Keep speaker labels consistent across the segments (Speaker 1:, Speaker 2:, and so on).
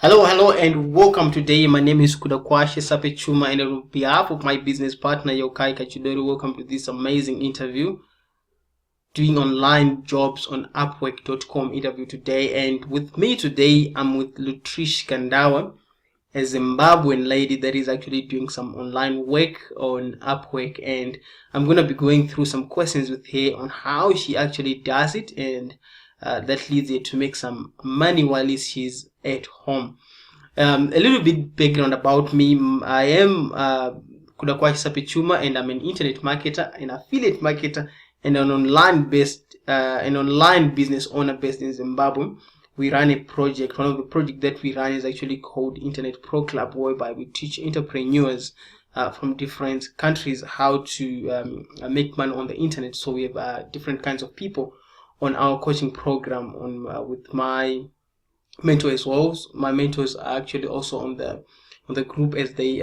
Speaker 1: Hello, and welcome today. My name is Kudakwashi Sapechuma, and on behalf of my business partner Yokai Kachidori, welcome to this amazing interview. Doing online jobs on upwork.com interview today, and with me today, I'm with Trish Kandawa, a Zimbabwean lady that is actually doing some online work on Upwork, and I'm gonna be going through some questions with her on how she actually does it, and that leads her to make some money while she's at home. A little bit background about me. I am Kudakwashi Sapichuma, and I'm an internet marketer, an affiliate marketer, and an online business owner based in Zimbabwe. We run a project. One of the projects that we run is actually called Internet Pro Club, whereby we teach entrepreneurs from different countries how to make money on the internet. So we have different kinds of people on our coaching program with my mentor as well. My mentors are actually also on the group as they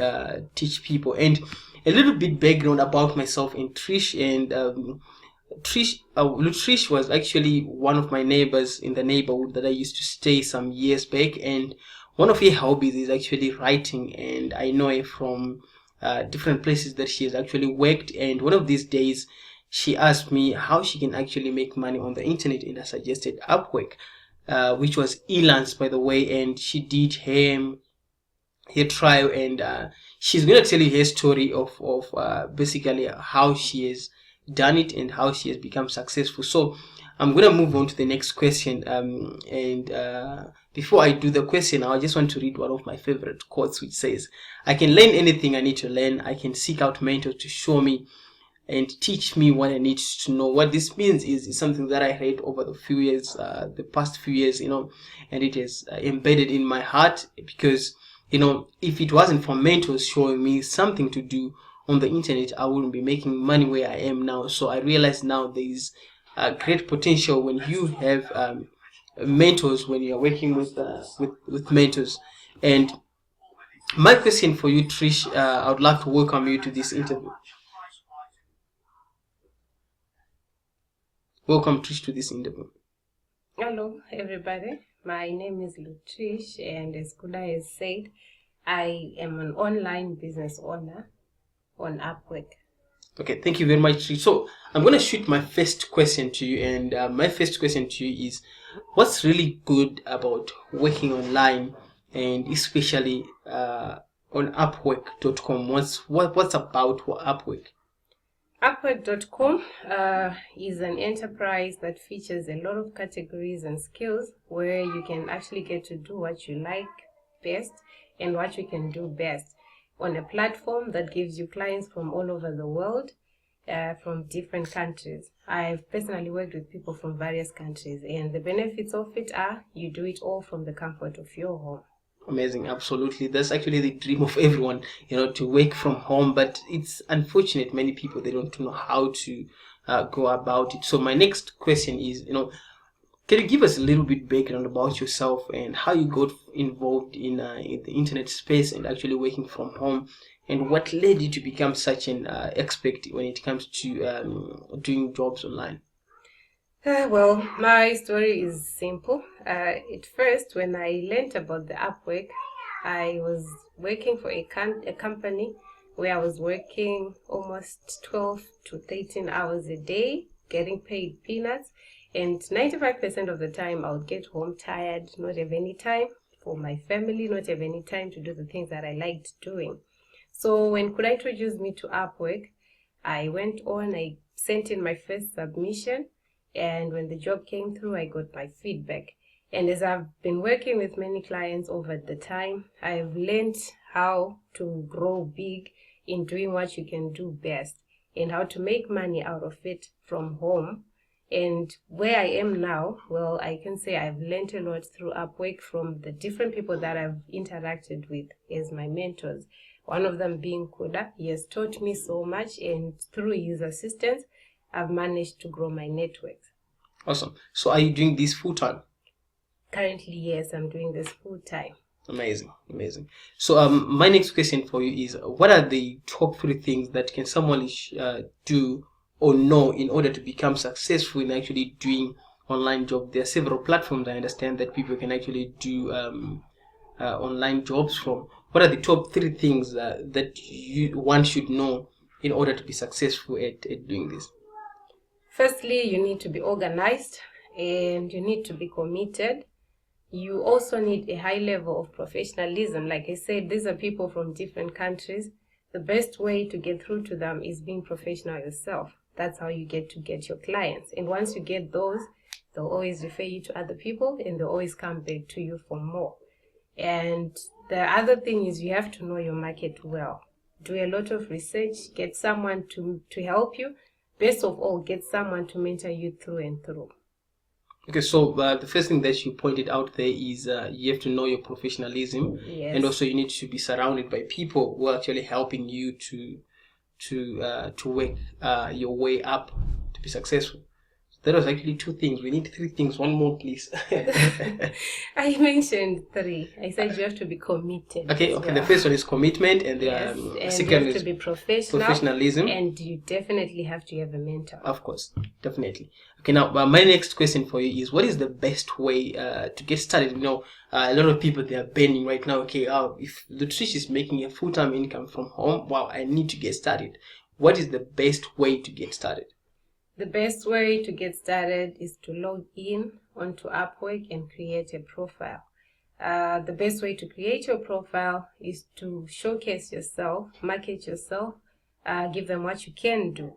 Speaker 1: teach people. And a little bit background about myself and Trish. And Trish was actually one of my neighbors in the neighborhood that I used to stay some years back. And one of her hobbies is actually writing, and I know her from different places that she has actually worked. And one of these days, she asked me how she can actually make money on the internet, and I suggested Upwork. Which was elance, by the way, and she did her trial, and she's gonna tell you her story of basically how she has done it and how she has become successful. So I'm gonna move on to the next question, and before I do the question, I just want to read one of my favorite quotes, which says, "I can learn anything I need to learn. I can seek out mentors to show me and teach me what I need to know." What this means is something that I read over the past few years, and it is embedded in my heart because, if it wasn't for mentors showing me something to do on the internet, I wouldn't be making money where I am now. So I realize now there is great potential when you have mentors, when you are working with mentors. And my question for you, Trish, I would love to welcome you to this interview. Welcome, Trish, to this interview.
Speaker 2: Hello, everybody. My name is Trish, and as Kuda has said, I am an online business owner on Upwork.
Speaker 1: Okay, thank you very much, Trish. So I'm going to shoot my first question to you, and my first question to you is, what's really good about working online, and especially on Upwork.com? What's about Upwork?
Speaker 2: Upwork.com is an enterprise that features a lot of categories and skills where you can actually get to do what you like best and what you can do best on a platform that gives you clients from all over the world, from different countries. I've personally worked with people from various countries, and the benefits of it are you do it all from the comfort of your home.
Speaker 1: Amazing, absolutely. That's actually the dream of everyone, to work from home. But it's unfortunate many people, they don't know how to go about it. So my next question is, can you give us a little bit background about yourself and how you got involved in the internet space and actually working from home, and what led you to become such an expert when it comes to doing jobs online?
Speaker 2: Well, my story is simple. At first, when I learned about the Upwork, I was working for a company where I was working almost 12 to 13 hours a day, getting paid peanuts. And 95% of the time, I would get home tired, not have any time for my family, not have any time to do the things that I liked doing. So when Kuda introduced me to Upwork, I went on, I sent in my first submission. And when the job came through, I got my feedback. And as I've been working with many clients over the time, I've learned how to grow big in doing what you can do best and how to make money out of it from home. And where I am now, well, I can say I've learned a lot through Upwork from the different people that I've interacted with as my mentors. One of them being Kuda. He has taught me so much, and through his assistance, I've managed to grow my network.
Speaker 1: Awesome. So are you doing this full time?
Speaker 2: Currently, yes, I'm doing this full time.
Speaker 1: Amazing. So my next question for you is, what are the top 3 things that can someone do or know in order to become successful in actually doing online job? There are several platforms, I understand, that people can actually do online jobs from, what are the top 3 things that one should know in order to be successful at doing this?
Speaker 2: Firstly, you need to be organized and you need to be committed. You also need a high level of professionalism. Like I said, these are people from different countries. The best way to get through to them is being professional yourself. That's how you get your clients. And once you get those, they'll always refer you to other people and they'll always come back to you for more. And the other thing is you have to know your market well. Do a lot of research, get someone to help you. Best of all, get someone to mentor you through and through.
Speaker 1: Okay, so the first thing that you pointed out there is you have to know your professionalism,
Speaker 2: Yes.
Speaker 1: and also you need to be surrounded by people who are actually helping you to work your way up to be successful. That was actually 2 things. We need 3 things. One more, please.
Speaker 2: I mentioned 3. I said you have to be committed.
Speaker 1: Okay.
Speaker 2: Well.
Speaker 1: The first one is commitment, and
Speaker 2: yes,
Speaker 1: the
Speaker 2: and
Speaker 1: second
Speaker 2: you have
Speaker 1: is
Speaker 2: to be
Speaker 1: professionalism,
Speaker 2: and you definitely have to have a mentor.
Speaker 1: Of course, definitely. Okay, now my next question for you is, what is the best way to get started? A lot of people, they are bending right now. Okay, if the Trish is making a full-time income from home, wow, I need to get started. What is the best way to get started?
Speaker 2: The best way to get started is to log in onto Upwork and create a profile. The best way to create your profile is to showcase yourself, market yourself, give them what you can do.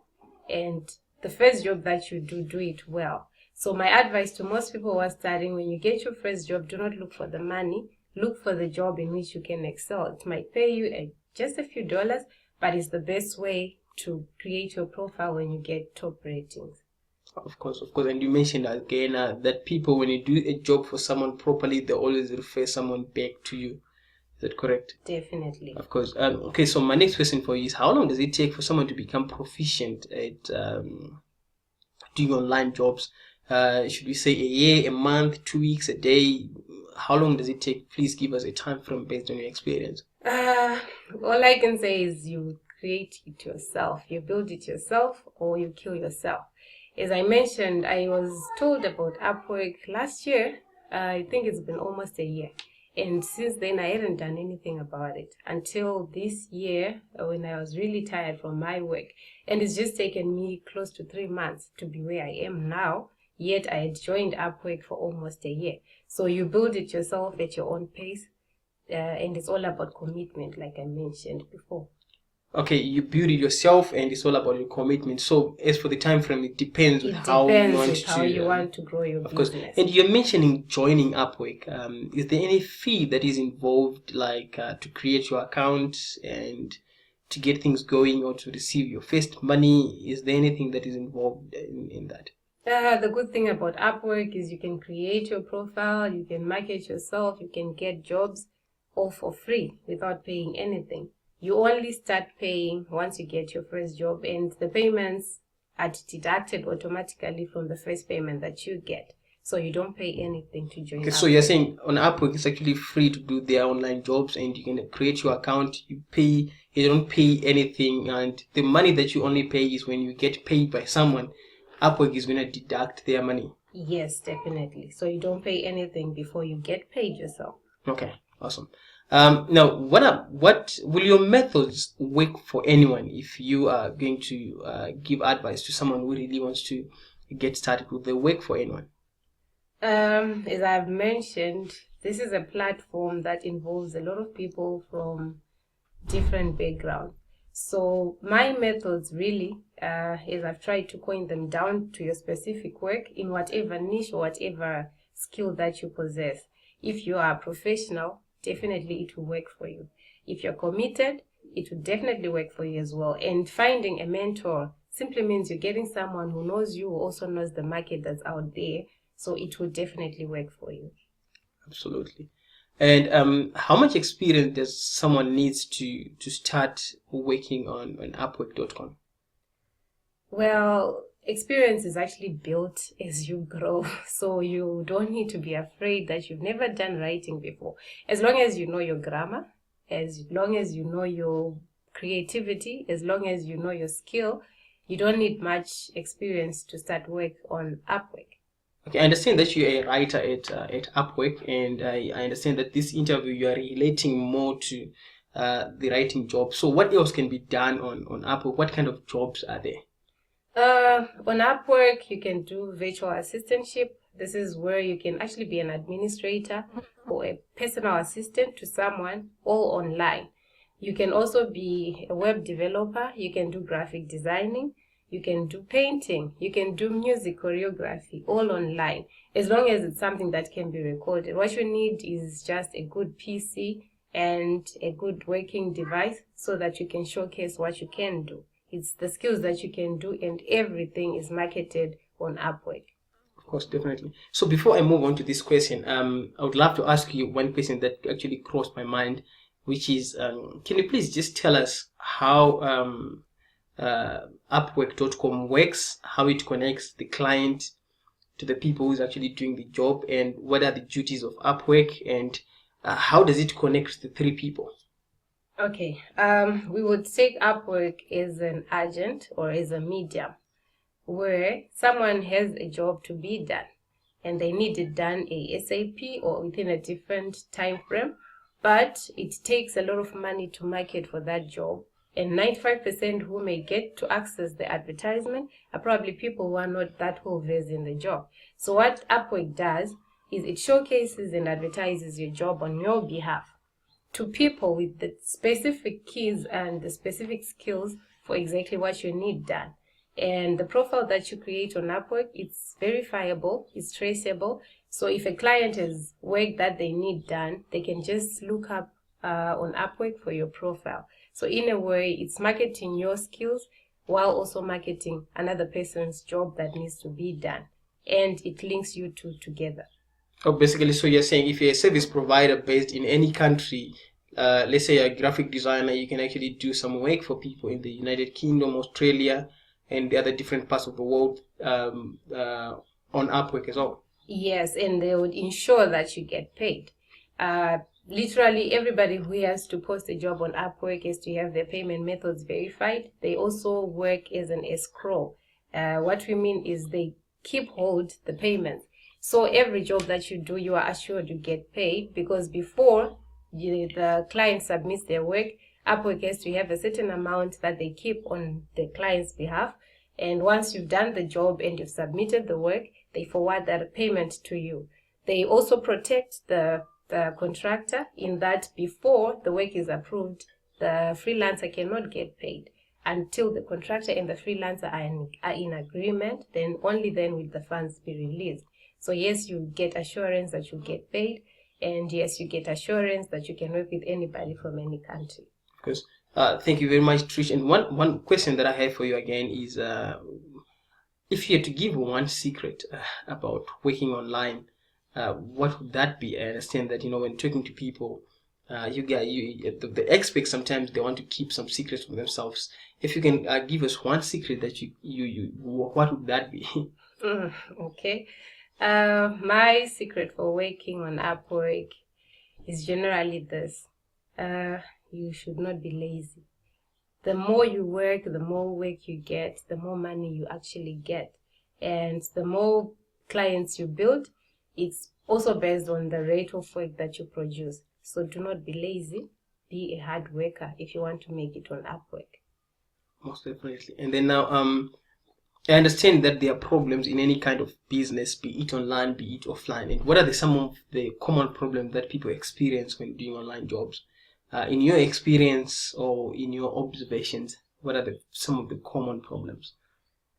Speaker 2: And the first job that you do it well. So my advice to most people who are starting, when you get your first job, do not look for the money. Look for the job in which you can excel. It might pay you just a few dollars, but it's the best way to create your profile when you get top ratings.
Speaker 1: Of course. And you mentioned again that people, when you do a job for someone properly, they always refer someone back to you. Is that correct?
Speaker 2: Definitely.
Speaker 1: Of course. Okay, so my next question for you is, how long does it take for someone to become proficient at doing online jobs? Should we say a year, a month, 2 weeks, a day? How long does it take? Please give us a time frame based on your experience.
Speaker 2: All I can say is you create it yourself. You build it yourself or you kill yourself. As I mentioned, I was told about Upwork last year. I think it's been almost a year. And since then, I hadn't done anything about it until this year when I was really tired from my work. And it's just taken me close to 3 months to be where I am now. Yet I had joined Upwork for almost a year. So you build it yourself at your own pace. And it's all about commitment, like I mentioned before.
Speaker 1: Okay, you build it yourself, and it's all about your commitment. So, as for the time frame, it depends on how you
Speaker 2: want to grow your business.
Speaker 1: Of course. And you're mentioning joining Upwork. Is there any fee that is involved, like to create your account and to get things going, or to receive your first money? Is there anything that is involved in that?
Speaker 2: The good thing about Upwork is you can create your profile, you can market yourself, you can get jobs all for free without paying anything. You only start paying once you get your first job, and the payments are deducted automatically from the first payment that you get. So you don't pay anything to join.
Speaker 1: Okay, so you're saying on Upwork it's actually free to do their online jobs, and you can create your account, you don't pay anything, and the money that you only pay is when you get paid by someone. Upwork is going to deduct their money.
Speaker 2: Yes, definitely. So you don't pay anything before you get paid yourself.
Speaker 1: Okay, awesome. Now, what will your methods work for anyone if you are going to give advice to someone who really wants to get started? Will they work for anyone?
Speaker 2: As I've mentioned, this is a platform that involves a lot of people from different backgrounds. So my methods really, is I've tried to coin them down to your specific work in whatever niche or whatever skill that you possess. If you are a professional, definitely it will work for you. If you're committed, it will definitely work for you as well. And finding a mentor simply means you're getting someone who knows you, who also knows the market that's out there. So it will definitely work for you.
Speaker 1: Absolutely. And how much experience does someone needs to start working on Upwork.com?
Speaker 2: Well, experience is actually built as you grow. So you don't need to be afraid that you've never done writing before. As long as you know your grammar, as long as you know your creativity, as long as you know your skill, you don't need much experience to start work on Upwork.
Speaker 1: Okay, I understand that you're a writer at Upwork, and I understand that this interview you are relating more to the writing job. So, what else can be done on Upwork? What kind of jobs are there?
Speaker 2: On Upwork, you can do virtual assistantship. This is where you can actually be an administrator or a personal assistant to someone, all online. You can also be a web developer. You can do graphic designing. You can do painting. You can do music choreography, all online, as long as it's something that can be recorded. What you need is just a good PC and a good working device so that you can showcase what you can do. It's the skills that you can do, and everything is marketed on Upwork.
Speaker 1: Of course, definitely. So before I move on to this question, I would love to ask you one question that actually crossed my mind, which is, can you please just tell us how Upwork.com works, how it connects the client to the people who's actually doing the job, and what are the duties of Upwork, and how does it connect the three people?
Speaker 2: Okay, we would take Upwork as an agent or as a medium where someone has a job to be done and they need it done ASAP or within a different time frame, but it takes a lot of money to market for that job. And 95% who may get to access the advertisement are probably people who are not that well versed in the job. So what Upwork does is it showcases and advertises your job on your behalf to people with the specific keys and the specific skills for exactly what you need done. And the profile that you create on Upwork, it's verifiable, it's traceable. So if a client has work that they need done, they can just look up on Upwork for your profile. So in a way, it's marketing your skills while also marketing another person's job that needs to be done. And it links you two together.
Speaker 1: Oh, basically, so you're saying if you're a service provider based in any country, let's say a graphic designer, you can actually do some work for people in the United Kingdom, Australia, and the other different parts of the world on Upwork as well.
Speaker 2: Yes, and they would ensure that you get paid. Literally, everybody who has to post a job on Upwork has to have their payment methods verified. They also work as an escrow. What we mean is they keep hold the payments. So every job that you do, you are assured you get paid, because before the client submits their work, Upwork has to have a certain amount that they keep on the client's behalf. And once you've done the job and you've submitted the work, they forward that payment to you. They also protect the contractor in that before the work is approved, the freelancer cannot get paid until the contractor and the freelancer are in agreement. Then only then will the funds be released. So yes, you get assurance that you get paid, and yes, you get assurance that you can work with anybody from any country.
Speaker 1: Of course. Thank you very much, Trish. And one question that I have for you again is, if you had to give one secret about working online, what would that be? I understand that when talking to people, the experts sometimes they want to keep some secrets for themselves. If you can give us one secret that you what would that be?
Speaker 2: Okay. My secret for working on Upwork is generally this. You should not be lazy. The more you work, the more work you get, the more money you actually get. And the more clients you build, it's also based on the rate of work that you produce. So do not be lazy. Be a hard worker if you want to make it on Upwork.
Speaker 1: Most definitely. And then now, I understand that there are problems in any kind of business, be it online, be it offline. And what are some of the common problems that people experience when doing online jobs? In your experience or in your observations, what are some of the common problems?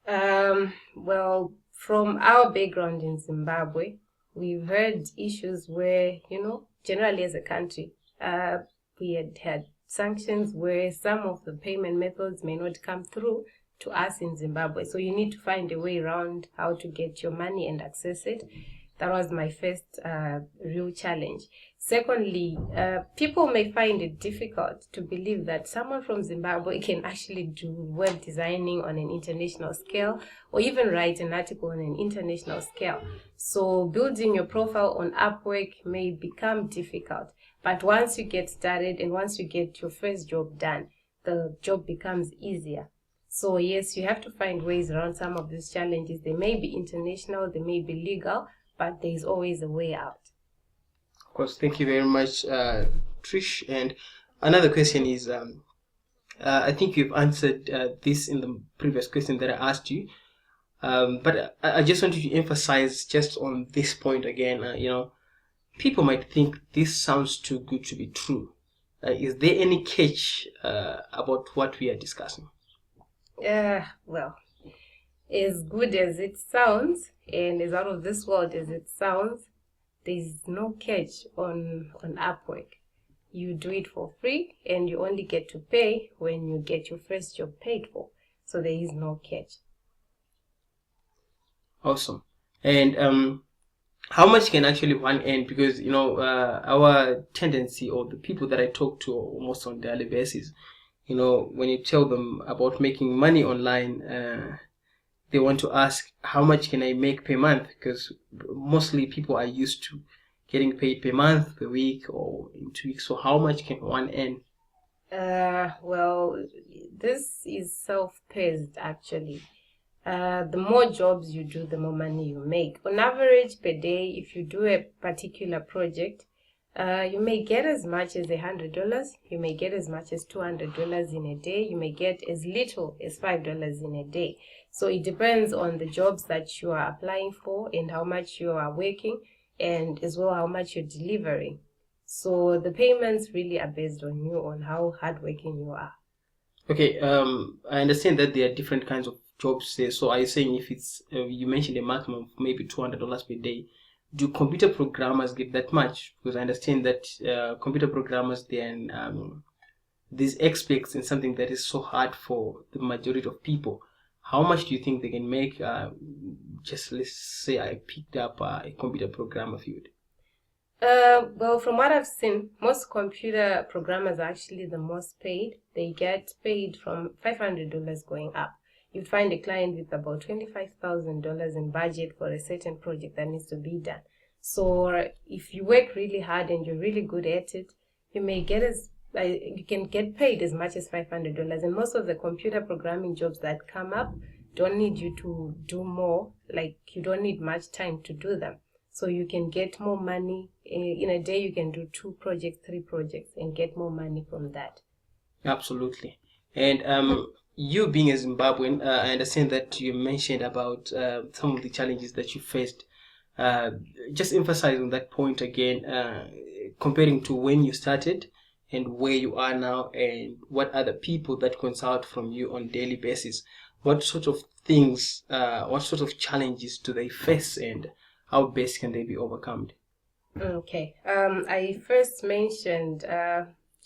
Speaker 2: Well, from our background in Zimbabwe, we've heard issues where, generally as a country, we had sanctions where some of the payment methods may not come through to us in Zimbabwe. So you need to find a way around how to get your money and access it. That was my first real challenge. Secondly, people may find it difficult to believe that someone from Zimbabwe can actually do web designing on an international scale, or even write an article on an international scale. So building your profile on Upwork may become difficult. But once you get started and once you get your first job done, the job becomes easier. So yes, you have to find ways around some of these challenges. They may be international, they may be legal, but there's always a way out.
Speaker 1: Of course, thank you very much, Trish. And another question is, I think you've answered this in the previous question that I asked you, but I just wanted to emphasize just on this point again. People might think this sounds too good to be true. Is there any catch about what we are discussing?
Speaker 2: Well, as good as it sounds and as out of this world as it sounds, there's no catch on Upwork. You do it for free and you only get to pay when you get your first job paid for. So there is no catch.
Speaker 1: Awesome. And how much can actually one earn? Because our tendency, or the people that I talk to almost on a daily basis, when you tell them about making money online, they want to ask, how much can I make per month? Because mostly people are used to getting paid per month, per week, or in 2 weeks. So how much can one earn?
Speaker 2: Well, this is self-paced actually. The more jobs you do, the more money you make. On average per day, if you do a particular project, you may get as much as $100. You may get as much as $200 in a day. You may get as little as $5 in a day. So it depends on the jobs that you are applying for and how much you are working, and as well how much you're delivering. So the payments really are based on you, on how hardworking you are.
Speaker 1: Okay, I understand that there are different kinds of jobs there. So are you saying if it's, you mentioned a maximum of maybe $200 per day, do computer programmers get that much? Because I understand that computer programmers, these experts in something that is so hard for the majority of people. How much do you think they can make? Just let's say I picked up a computer programmer field.
Speaker 2: Well, from what I've seen, most computer programmers are actually the most paid. They get paid from $500 going up. You'd find a client with about $25,000 in budget for a certain project that needs to be done. So if you work really hard and you're really good at it, you can get paid as much as $500. And most of the computer programming jobs that come up don't need you to do more. Like, you don't need much time to do them. So you can get more money. In a day, you can do 2 projects, 3 projects, and get more money from that.
Speaker 1: Absolutely. And you being a Zimbabwean, I understand that you mentioned about some of the challenges that you faced. Just emphasizing that point again, comparing to when you started and where you are now, and what other people that consult from you on daily basis. What sort of things, what sort of challenges do they face, and how best can they be overcome?
Speaker 2: Okay. I first mentioned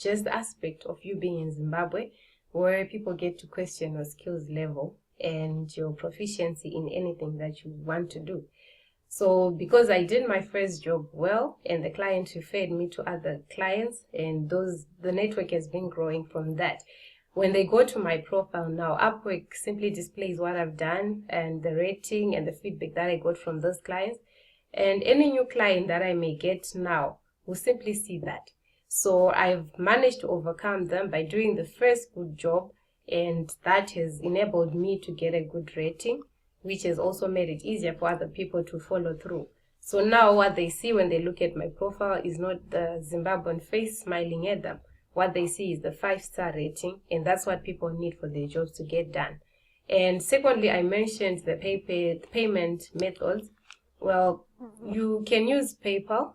Speaker 2: just the aspect of you being in Zimbabwe, where people get to question your skills level and your proficiency in anything that you want to do. So because I did my first job well, and the client referred me to other clients, and the network has been growing from that. When they go to my profile now, Upwork simply displays what I've done and the rating and the feedback that I got from those clients. And any new client that I may get now will simply see that. So I've managed to overcome them by doing the first good job, and that has enabled me to get a good rating, which has also made it easier for other people to follow through. So now what they see when they look at my profile is not the Zimbabwean face smiling at them. What they see is the 5-star rating, and that's what people need for their jobs to get done. And secondly, I mentioned the payment methods. Well, you can use PayPal,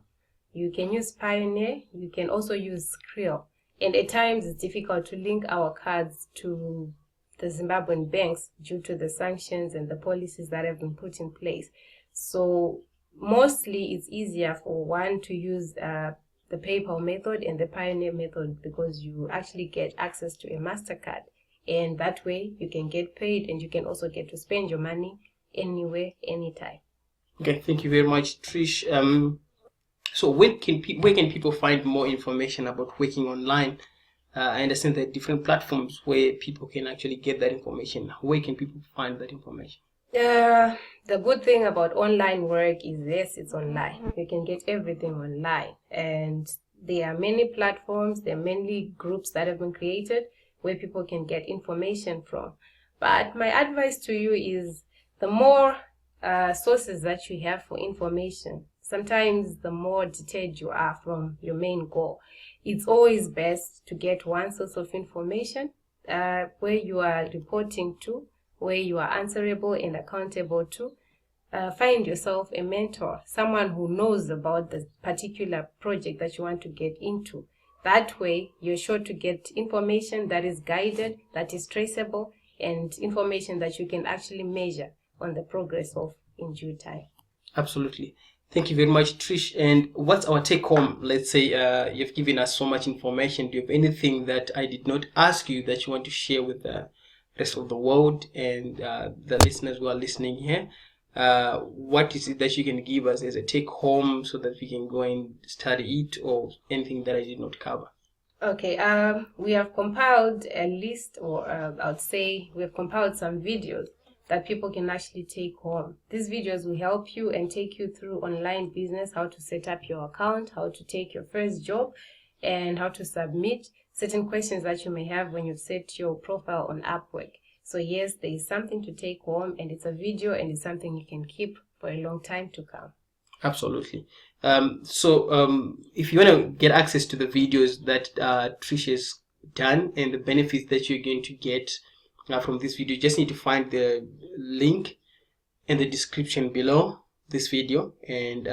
Speaker 2: you can use Pioneer, you can also use Skrill. And at times it's difficult to link our cards to the Zimbabwean banks due to the sanctions and the policies that have been put in place. So mostly it's easier for one to use the PayPal method and the Pioneer method, because you actually get access to a MasterCard. And that way you can get paid, and you can also get to spend your money anywhere, anytime.
Speaker 1: Okay, thank you very much, Trish. So where can people find more information about working online? I understand there are different platforms where people can actually get that information. Where can people find that information?
Speaker 2: The good thing about online work is, yes, it's online. You can get everything online. And there are many platforms, there are many groups that have been created where people can get information from. But my advice to you is the more sources that you have for information, sometimes the more detailed you are from your main goal. It's always best to get one source of information where you are reporting to, where you are answerable and accountable to. Find yourself a mentor, someone who knows about the particular project that you want to get into. That way, you're sure to get information that is guided, that is traceable, and information that you can actually measure on the progress of in due time.
Speaker 1: Absolutely. Thank you very much, Trish. And what's our take home? Let's say you've given us so much information. Do you have anything that I did not ask you that you want to share with the rest of the world and the listeners who are listening here? What is it that you can give us as a take home so that we can go and study it, or anything that I did not cover?
Speaker 2: Okay, we have compiled a list, or I would say we have compiled some videos that people can actually take home. These videos will help you and take you through online business, how to set up your account, how to take your first job, and how to submit certain questions that you may have when you set your profile on Upwork. So yes, there is something to take home, and it's a video, and it's something you can keep for a long time to come.
Speaker 1: Absolutely. If you want to get access to the videos that Trish has done and the benefits that you're going to get from this video, you just need to find the link in the description below this video. And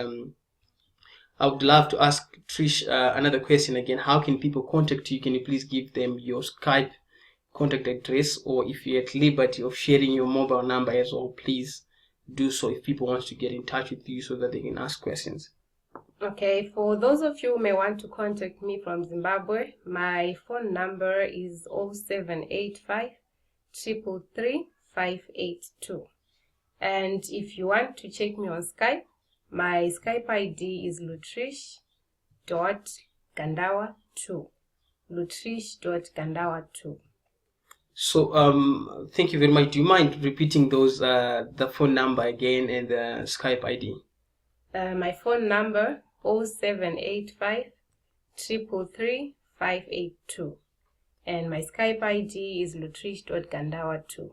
Speaker 1: I would love to ask Trish another question again. How can people contact you? Can you please give them your Skype contact address, or if you're at liberty of sharing your mobile number as well, please do so if people want to get in touch with you so that they can ask questions.
Speaker 2: Okay, for those of you who may want to contact me from Zimbabwe, my phone number is 0785 333 582. And if you want to check me on Skype, my Skype ID is lutrish.gandawa2. lutrish.gandawa2.
Speaker 1: So thank you very much. Do you mind repeating those the phone number again and the Skype ID?
Speaker 2: My phone number 0785 333 582, and my Skype ID is lutrish.gandawa2.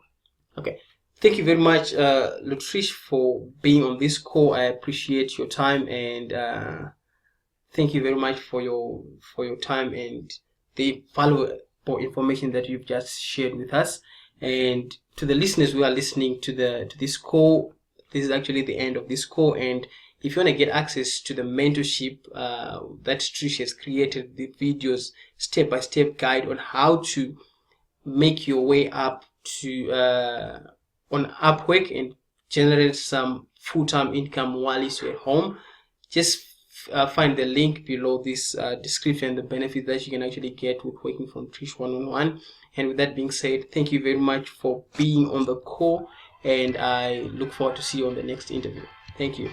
Speaker 1: Okay. Thank you very much, Lutrish, for being on this call. I appreciate your time, and thank you very much for your time and the valuable information that you've just shared with us. And to the listeners who are listening to this call, this is actually the end of this call. And if you want to get access to the mentorship that Trish has created, the videos, step-by-step guide on how to make your way up to on Upwork and generate some full-time income while you're at home, just find the link below this description, the benefits that you can actually get with working from Trish one-on-one. And with that being said, thank you very much for being on the call, and I look forward to see you on the next interview. Thank you.